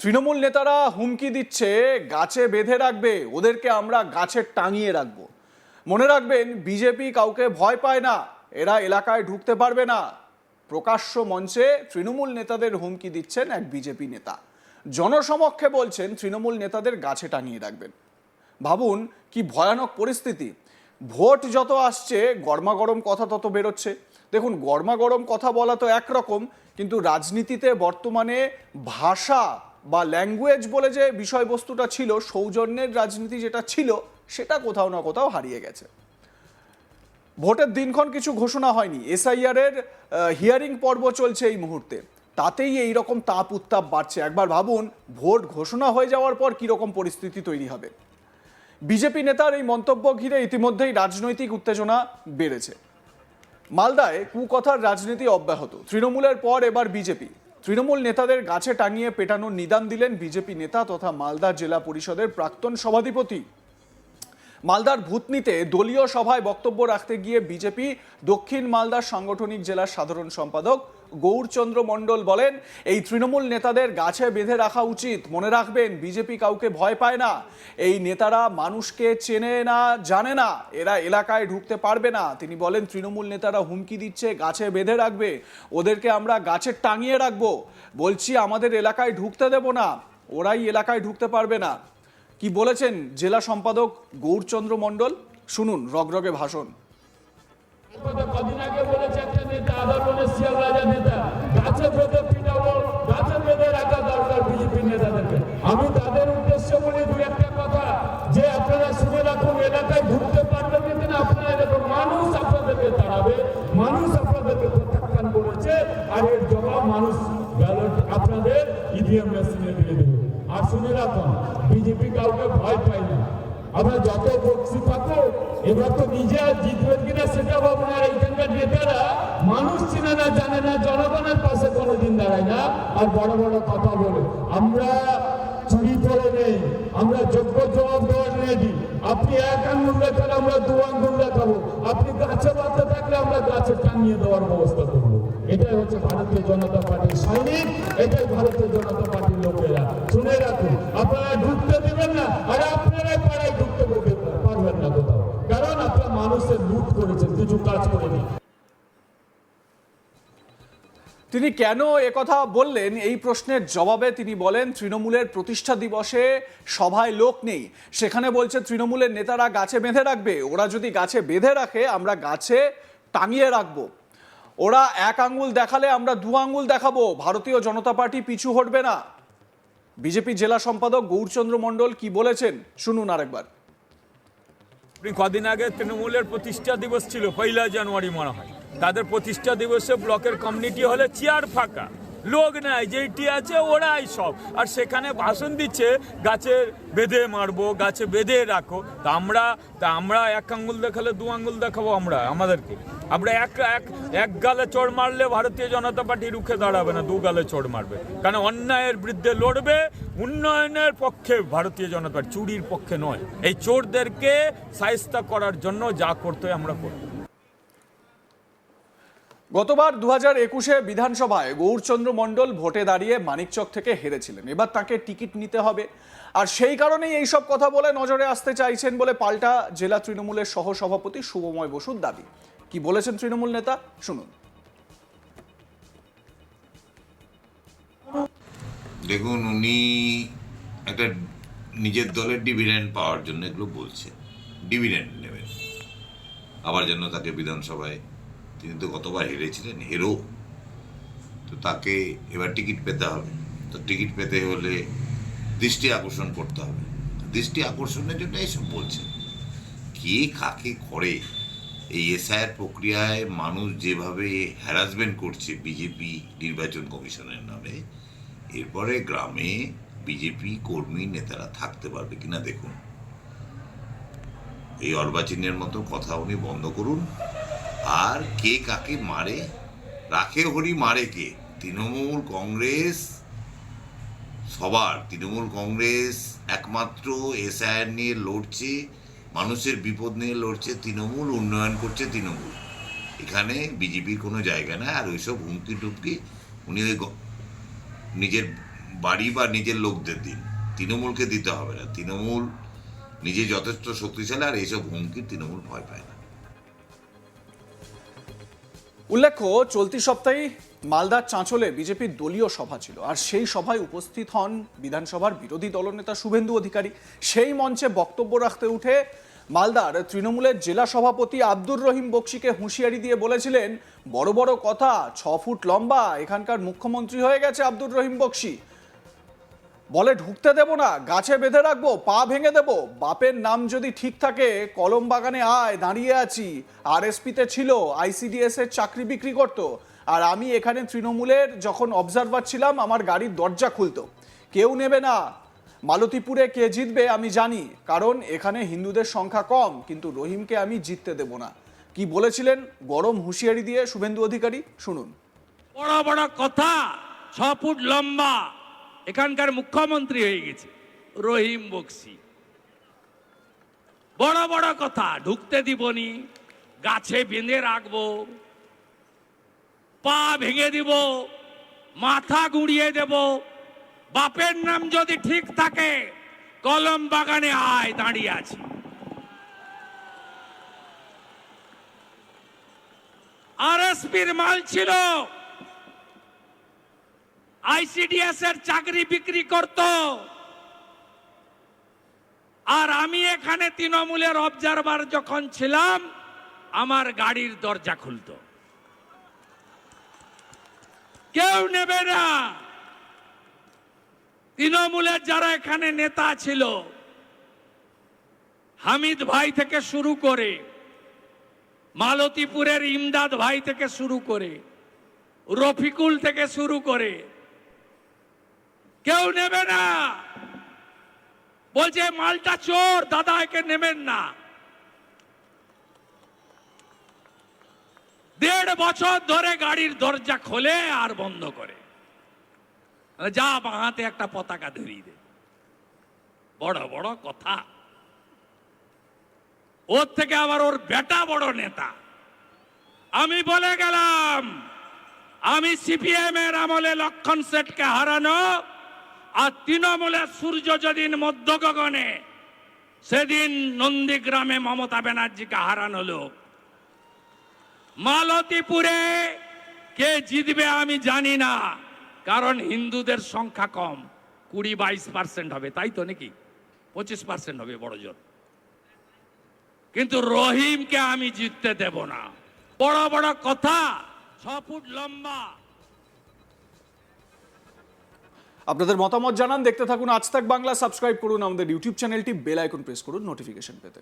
তৃণমূল নেতারা হুমকি দিচ্ছে গাছে বেঁধে রাখবে, ওদেরকে আমরা গাছে টাঙিয়ে রাখবো। মনে রাখবেন, বিজেপি কাউকে ভয় পায় না, এরা এলাকায় ঢুকতে পারবে না। প্রকাশ্য মঞ্চে তৃণমূল নেতাদের হুমকি দিচ্ছেন এক বিজেপি নেতা। জনসমক্ষে বলছেন তৃণমূল নেতাদের গাছে টাঙিয়ে রাখবেন। ভাবুন কি ভয়ানক পরিস্থিতি। ভোট যত আসছে গরমাগরম কথা তত বেরোচ্ছে। দেখুন, গরমাগরম কথা বলা তো একরকম, কিন্তু রাজনীতিতে বর্তমানে ভাষা বা ল্যাঙ্গুয়েজ বলে যে বিষয়বস্তুটা ছিল, সৌজন্যের রাজনীতি যেটা ছিল, সেটা কোথাও না কোথাও হারিয়ে গেছে। ভোটের দিনক্ষণ কিছু ঘোষণা হয়নি, এসআইআর এর হিয়ারিং পর্ব চলছে এই মুহূর্তে, তাতেই এই রকম তাপ উত্তাপ বাড়ছে। একবার ভাবুন, ভোট ঘোষণা হয়ে যাওয়ার পর কীরকম পরিস্থিতি তৈরি হবে। বিজেপি নেতার এই মন্তব্য ঘিরে ইতিমধ্যেই রাজনৈতিক উত্তেজনা বেড়েছে। মালদায় কুকথার রাজনীতি অব্যাহত, তৃণমূলের পর এবার বিজেপি। তৃণমূল নেতাদের গাছে টাঙিয়ে পেটানোর নিদান দিলেন বিজেপি নেতা তথা মালদা জেলা পরিষদের প্রাক্তন সভাধিপতি। মালদার ভূতনিতে দলীয় সভায় বক্তব্য রাখতে গিয়ে বিজেপি দক্ষিণ মালদার সাংগঠনিক জেলার সাধারণ সম্পাদক গৌরচন্দ্র মণ্ডল বলেন, এই তৃণমূল নেতাদের গাছে বেঁধে রাখা উচিত। মনে রাখবেন, বিজেপি কাউকে ভয় পায় না, এই নেতারা মানুষকে চেনে না, জানে না, এরা এলাকায় ঢুকতে পারবে না। তিনি বলেন, তৃণমূল নেতারা হুমকি দিচ্ছে গাছে বেঁধে রাখবে, ওদেরকে আমরা গাছে টাঙিয়ে রাখবো। বলছি, আমাদের এলাকায় ঢুকতে দেব না, ওরাই এলাকায় ঢুকতে পারবে না। কি বলেছেন জেলা সম্পাদক গৌরচন্দ্র মণ্ডল, শুনুন রগরগে ভাষণ। কদিন আগে বলেছে একটা নেতা, আদালতের শিয়াল রাজা নেতা, গাছে বেঁধে পিটাবো, গাছে বেঁধে রাখা দরকার বিজেপির নেতাদেরকে। আমি তাদের উদ্দেশ্যে বলি দু একটা কথা, যে আপনারা শুনে রাখুন, এলাকায় ঢুকতে পারবেন কিনা আপনারা দেখুন। মানুষ আপনাদেরকে তাড়াবে, মানুষ আপনাদেরকে প্রত্যাখ্যান করেছে, আর এর জবাব মানুষ ব্যালট আপনাদের ইভিএম মেশিনে দিয়ে দেবে। আর শুনে রাখুন, বিজেপি কাউকে ভয় পায় না। আমরা যত বক্সি থাকো, এবার তো নিজে আর জিতবেন কিনা সেটা ভাবুন। আর এইখানকার নেতারা মানুষ চিনে না, জানে না, জনগণের পাশে কোনোদিন দাঁড়ায় না, আর বড় বড় কথা বলে। আমরা চুরি করে নেই, আমরা যোগ্য জবাব দেওয়ার রেডি। আপনি এক আঙ্গুল দেখালে আমরা দু আঙ্গুল দেখাবো, আপনি গাছে বাঁধতে থাকলে আমরা গাছে টাঙিয়ে দেওয়ার ব্যবস্থা করবো। এটাই হচ্ছে ভারতীয় জনতা পার্টির সৈনিক, এটাই ভারতীয় জনতা পার্টির লোকেরা। শুনে রাখুন, আপনারা ঢুকতে দেবেন না, আর আপনারাই পাড়ায় ঢুকতে পারবেন না কোথাও, কারণ আপনারা মানুষের লুট করেছেন, কিছু কাজ করেনি। তিনি কেন একথা বললেন, এই প্রশ্নের জবাবে তিনি বলেন, তৃণমূলের প্রতিষ্ঠা দিবসে সভায় লোক নেই, সেখানে বলছে তৃণমূলের নেতারা গাছে বেঁধে রাখবে। ওরা যদি গাছে বেঁধে রাখে, আমরা গাছে টাঙিয়ে রাখবো। ওরা এক আঙ্গুল দেখালে আমরা দু আঙ্গুল দেখাবো। ভারতীয় জনতা পার্টি পিছু হটবে না। বিজেপি জেলা সম্পাদক গৌরচন্দ্র মণ্ডল কি বলেছেন, শুনুন আরেকবার। কদিন আগে তৃণমূলের প্রতিষ্ঠা দিবস ছিল, 1 জানুয়ারি মনে হয়। তাদের প্রতিষ্ঠা দিবসে ব্লকের কমিউনিটি হলে চেয়ার ফাঁকা, লোক নাই, যেটি আছে ওরাই সব। আর সেখানে ভাষণ দিচ্ছে গাছে বেঁধে মারবো, গাছে বেঁধে রাখো। তা আমরা এক আঙ্গুল দেখালে দু আঙ্গুল দেখাবো। আমরা এক গালে চড় মারলে ভারতীয় জনতা পার্টি রুখে দাঁড়াবে না, দু গালে চড় মারবে। কারণ অন্যায়ের বিরুদ্ধে লড়বে, উন্নয়নের পক্ষে ভারতীয় জনতা পার্টি, চুরির পক্ষে নয়। এই চোরদেরকে শায়েস্তা করার জন্য যা করতে হয় আমরা করব। গতবার 2021-এ বিধানসভায় গৌরচন্দ্র মণ্ডল ভোটে দাঁড়িয়ে মানিকচক থেকে হেরেছিলেন। এবার তাকে টিকিট নিতে হবে, আর সেই কারণেই এইসব কথা বলে নজরে আসতে চাইছেন বলে পাল্টা জেলা তৃণমূলের সহসভাপতি শুভময় বসুর দাবি। কি বলেছেন তৃণমূল নেতা, শুনুন। দেখুন, উনি একটা নিজের দলের ডিভিডেন্ড পাওয়ার জন্য এগুলো বলছে। ডিভিডেন্ড নেবেন, আবার যেন তাকে বিধানসভায়, তিনি তো গতবার হেরেছিলেন, তো তাকে এবার টিকিট পেতে হবে। তো টিকিট পেতে হলে দৃষ্টি আকর্ষণ করতে হবে। দৃষ্টি আকর্ষণের জন্য এইসব বলছে। কে কাকে করে, এই এসআইআর প্রক্রিয়ায় মানুষ যেভাবে হ্যারাসমেন্ট করছে বিজেপি নির্বাচন কমিশনের নামে, এরপরে গ্রামে বিজেপি কর্মী নেতারা থাকতে পারবে কিনা দেখুন। এই অর্বাচীনের মতো কথা উনি বন্ধ করুন। আর কে কাকে মারে, রাখে হরি মারে কে? তৃণমূল কংগ্রেস সবার, তৃণমূল কংগ্রেস একমাত্র এসআইআর নিয়ে লড়ছে, মানুষের বিপদ নিয়ে লড়ছে তৃণমূল, উন্নয়ন করছে তৃণমূল। এখানে বিজেপির কোনো জায়গা নাই। আর ওইসব হুমকি টুমকি উনি ওই নিজের বাড়ি বা নিজের লোকদের দিন, তৃণমূলকে দিতে হবে না। তৃণমূল নিজে যথেষ্ট শক্তিশালী, আর এইসব হুমকি তৃণমূল ভয় পায় না। উল্লেখ্য, চলতি সপ্তাহে মালদার চাঁচলে বিজেপির দলীয় সভা ছিল, আর সেই সভায় উপস্থিত হন বিধানসভার বিরোধী দলনেতা শুভেন্দু অধিকারী। সেই মঞ্চে বক্তব্য রাখতে উঠে মালদার তৃণমূলের জেলা সভাপতি আব্দুর রহিম বক্সিকে হুঁশিয়ারি দিয়ে বলেছিলেন, বড় বড় কথা, 6 ফুট লম্বা, এখানকার মুখ্যমন্ত্রী হয়ে গেছে আব্দুর রহিম বক্সি। বলে ঢুকতে দেব না, গাছে বেঁধে রাখবো, পা ভেঙে দেব। বাপের নাম যদি ঠিক থাকে, কলম বাগানে আয়, দাঁড়িয়ে আছি। আরএসপিতে ছিল, আইসিডিএস এর চাকরি বিক্রি করত, আর আমি এখানে তৃণমূলের যখন অবজারভার ছিলাম, আমার গাড়ির দরজা খুলতো। কেউ নেবে না। মালতীপুরে কে জিতবে আমি জানি, কারণ এখানে হিন্দুদের সংখ্যা কম, কিন্তু রহিমকে আমি জিততে দেব না। কি বলেছিলেন গরম হুঁশিয়ারি দিয়ে শুভেন্দু অধিকারী, শুনুন। বড় বড় কথা, 6 ফুট লম্বা, এখানকার মুখ্যমন্ত্রী হয়ে গেছে রহিম বক্সি। বড় বড় কথা, ঢুকতে দিবনি, গাছে বেঁধে রাখবো, পা ভেঙে দিব, মাথা গুঁড়িয়ে দেব। বাপের নাম যদি ঠিক থাকে, কলম বাগানে আয়, দাঁড়িয়ে আছি। আরএসপির মাল ছিল, আইসিডিএস এর চাকরি বিক্রি করত, আর আমি এখানে তৃণমূলের অবজারভার যখন ছিলাম, আমার গাড়ির দরজা খুলতো। কেউ নেবে না। তৃণমূলের যারা এখানে নেতা ছিল, হামিদ ভাই থেকে শুরু করে, মালতীপুরের ইমদাদ ভাই থেকে শুরু করে, রফিকুল থেকে শুরু করে, কেউ নেবে না। বলছে মালটা চোর, দাদা একে নেবেন না। 1.5 বছর ধরে গাড়ির দরজা খোলে আর বন্ধ করে। যা বাঁহাতে একটা পতাকা ধরিয়ে দে। বড় বড় কথা। ওর থেকে আবার ওর বেটা বড় নেতা। আমি বলে গেলাম, আমি সিপিএম এর আমলে লক্ষণ সেটকে হারানো, আর তৃণমূলের সূর্য যেদিন মধ্য গগনে, সেদিন নন্দীগ্রামে মমতা ব্যানার্জিকে হারানো লোক। মালতীপুরে কে জিতবে আমি জানি না, কারণ হিন্দুদের সংখ্যা কম, 20-22% হবে, তাই তো নাকি 25% হবে বড় জোর। কিন্তু রহিমকে আমি জিততে দেব না। বড় বড় কথা, 6 ফুট লম্বা। আপনাদের মতামত জানান, দেখতে থাকুন আজ তাক বাংলা। সাবস্ক্রাইব করুন আমাদের ইউটিউব চ্যানেলটি, বেল আইকন প্রেস করুন নোটিফিকেশন পেতে।